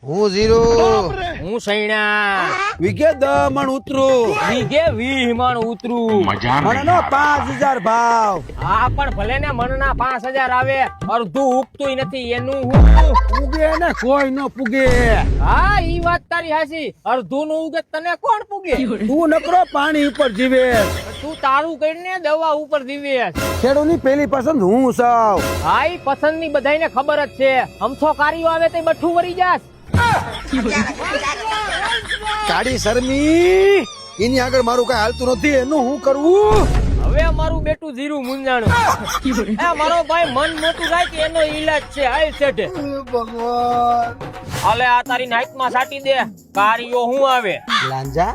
હું 0 હું સૈણા વિગે 10 મણ ઉતરું વીઘે 20 મણ ઉતરું. મને નો 5000 ભાવ હા પણ ભલે ને મણના 5000 આવે, અડધું ઉગતું નથી એનું હું. પૂગે ને કોઈ ન પૂગે. હા ઈ વાત તારી હાચી, અડધું નું ઉગે તને કોણ પૂગે? તું નકરો પાણી ઉપર જીવે. તું તારું કરીને દવા ઉપર જીવે. ખેડૂની પેલી પસંદ હું સાવ. હા ઈ પસંદ ની બધાને ખબર જ છે. અમથો કાર્યો આવે તે બઠું વરી જાસ. કાળી શરમી એની આગળ મારું કઈ હાલતું નથી, એનું હું કરવું? હવે મારું બેટું જીરું મુંજાણું. એ મારો ભાઈ મન મોટું થાય કે એનો ઈલાજ છે. આય સેઠે ભગવાન હાલે આ તારી નાઈટ માં સાટી દે. કાર્યો હું આવે? લાંજા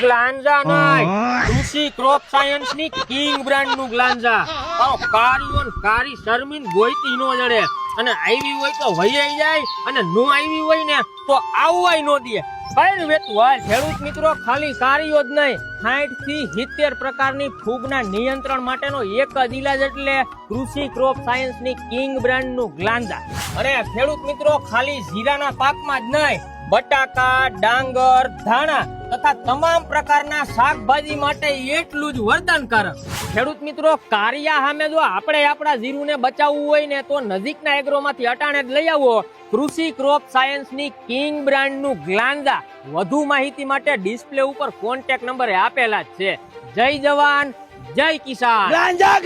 ગ્લાન્ઝા નહીં, કૃષિ ક્રોપ સાયન્સ ની કિંગ બ્રાન્ડ નું ગ્લાન્ઝા. તારો કાર્યો ને કારી શરમીન ગોઈતી નો જડે, અને આવી હોય તો વહી જાય, અને નો આવી હોય ને તો આવવાય નો દે. કઈ વેતું હાલ ખેડૂત મિત્રો, ખાલી કાર્યો જ નહીં, 60 થી 70 પ્રકારની ફૂગના નિયંત્રણ માટેનો એક જ ઈલાજ એટલે કૃષિ ક્રોપ સાયન્સ ની કિંગ બ્રાન્ડ નું ગ્લાન્ઝા. અને ખેડૂત મિત્રો, ખાલી જીરાના પાકમાં જ નહીં, બટાકા, ડાંગર, ધાણા તથા તમામ પ્રકારના શાકભાજી માટે એટલું જ વરદાનકારક. ખેડૂત મિત્રો, કારિયા સામે જો આપણે આપણા જીરુને બચાવવું હોય ને તો નજીકના એગ્રોમાંથી અટાણે જ લઈ આવો કૃષિ ક્રોપ સાયન્સ ની કિંગ બ્રાન્ડ નું ગ્લાન્ઝા. વધુ માહિતી માટે ડિસ્પ્લે ઉપર કોન્ટેક્ટ નંબર આપેલા જ છે. જય જવાન જય કિસાન. લાંજા